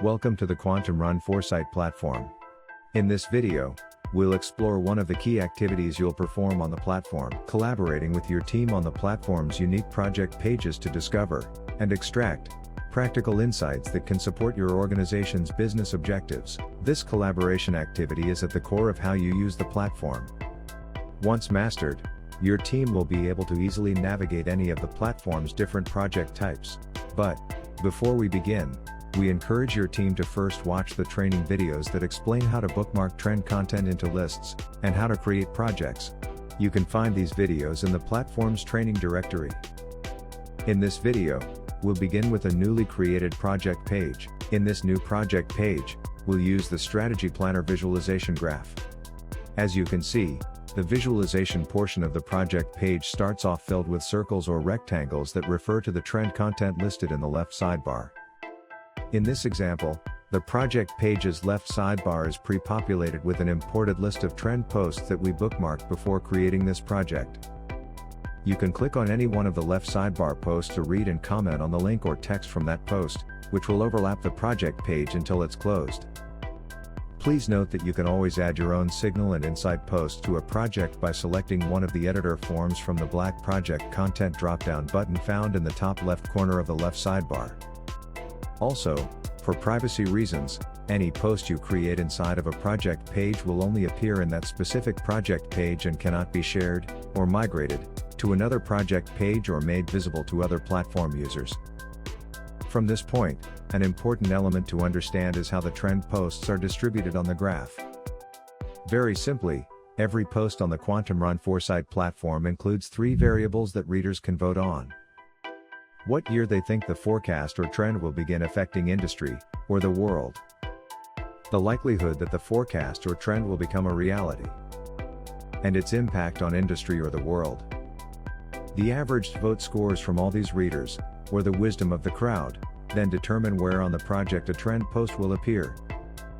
Welcome to the Quantumrun Foresight Platform. In this video, we'll explore one of the key activities you'll perform on the platform, collaborating with your team on the platform's unique project pages to discover and extract practical insights that can support your organization's business objectives. This collaboration activity is at the core of how you use the platform. Once mastered, your team will be able to easily navigate any of the platform's different project types. But before we begin, we encourage your team to first watch the training videos that explain how to bookmark trend content into lists, and how to create projects. You can find these videos in the platform's training directory. In this video, we'll begin with a newly created project page. In this new project page, we'll use the Strategy Planner visualization graph. As you can see, the visualization portion of the project page starts off filled with circles or rectangles that refer to the trend content listed in the left sidebar. In this example, the project page's left sidebar is pre-populated with an imported list of trend posts that we bookmarked before creating this project. You can click on any one of the left sidebar posts to read and comment on the link or text from that post, which will overlap the project page until it's closed. Please note that you can always add your own signal and insight posts to a project by selecting one of the editor forms from the black Project Content drop-down button found in the top left corner of the left sidebar. Also, for privacy reasons, any post you create inside of a project page will only appear in that specific project page and cannot be shared, or migrated, to another project page or made visible to other platform users. From this point, an important element to understand is how the trend posts are distributed on the graph. Very simply, every post on the Quantumrun Foresight platform includes three variables that readers can vote on. What year they think the forecast or trend will begin affecting industry, or the world. The likelihood that the forecast or trend will become a reality. And its impact on industry or the world. The averaged vote scores from all these readers, or the wisdom of the crowd, then determine where on the project a trend post will appear.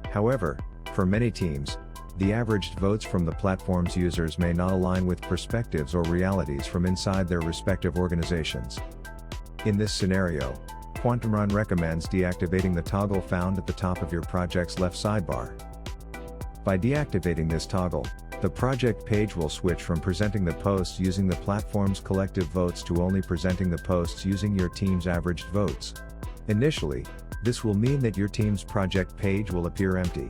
However, for many teams, the averaged votes from the platform's users may not align with perspectives or realities from inside their respective organizations. In this scenario, Quantumrun recommends deactivating the toggle found at the top of your project's left sidebar. By deactivating this toggle, the project page will switch from presenting the posts using the platform's collective votes to only presenting the posts using your team's averaged votes. Initially, this will mean that your team's project page will appear empty.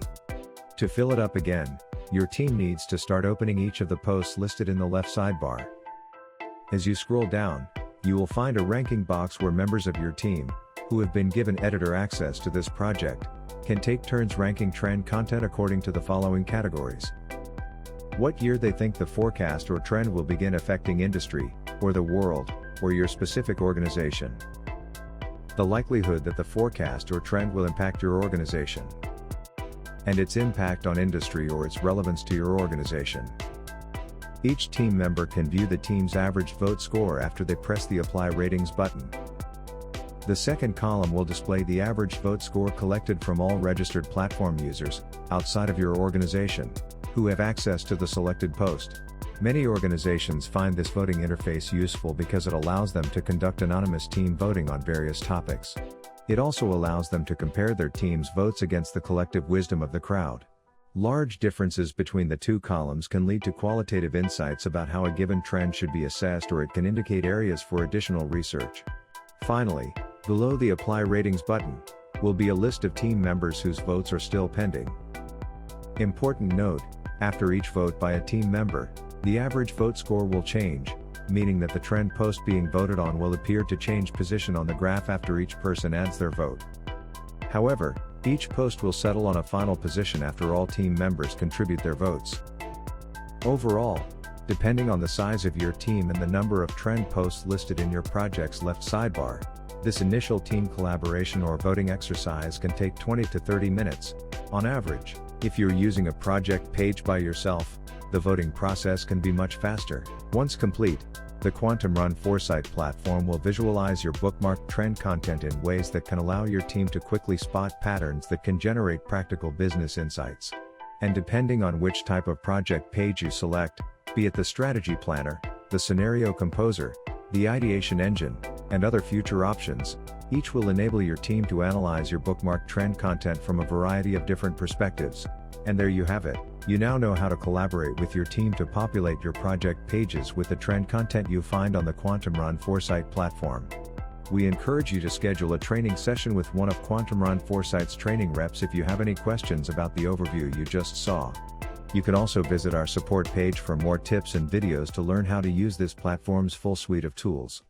To fill it up again, your team needs to start opening each of the posts listed in the left sidebar. As you scroll down, you will find a ranking box where members of your team, who have been given editor access to this project, can take turns ranking trend content according to the following categories. What year they think the forecast or trend will begin affecting industry, or the world, or your specific organization. The likelihood that the forecast or trend will impact your organization. And its impact on industry or its relevance to your organization. Each team member can view the team's average vote score after they press the Apply Ratings button. The second column will display the average vote score collected from all registered platform users, outside of your organization, who have access to the selected post. Many organizations find this voting interface useful because it allows them to conduct anonymous team voting on various topics. It also allows them to compare their team's votes against the collective wisdom of the crowd. Large differences between the two columns can lead to qualitative insights about how a given trend should be assessed, or it can indicate areas for additional research. Finally, below the Apply Ratings button, will be a list of team members whose votes are still pending. Important note, after each vote by a team member, the average vote score will change, meaning that the trend post being voted on will appear to change position on the graph after each person adds their vote. However, each post will settle on a final position after all team members contribute their votes. Overall, depending on the size of your team and the number of trend posts listed in your project's left sidebar, this initial team collaboration or voting exercise can take 20 to 30 minutes, on average. If you're using a project page by yourself, the voting process can be much faster. Once complete, the Quantumrun Foresight platform will visualize your bookmarked trend content in ways that can allow your team to quickly spot patterns that can generate practical business insights. And depending on which type of project page you select, be it the Strategy Planner, the Scenario Composer, the Ideation Engine, and other future options, Each will enable your team to analyze your bookmarked trend content from a variety of different perspectives. And there you have it. You now know how to collaborate with your team to populate your project pages with the trend content you find on the Quantumrun Foresight platform. We encourage you to schedule a training session with one of Quantumrun Foresight's training reps if you have any questions about the overview you just saw. You can also visit our support page for more tips and videos to learn how to use this platform's full suite of tools.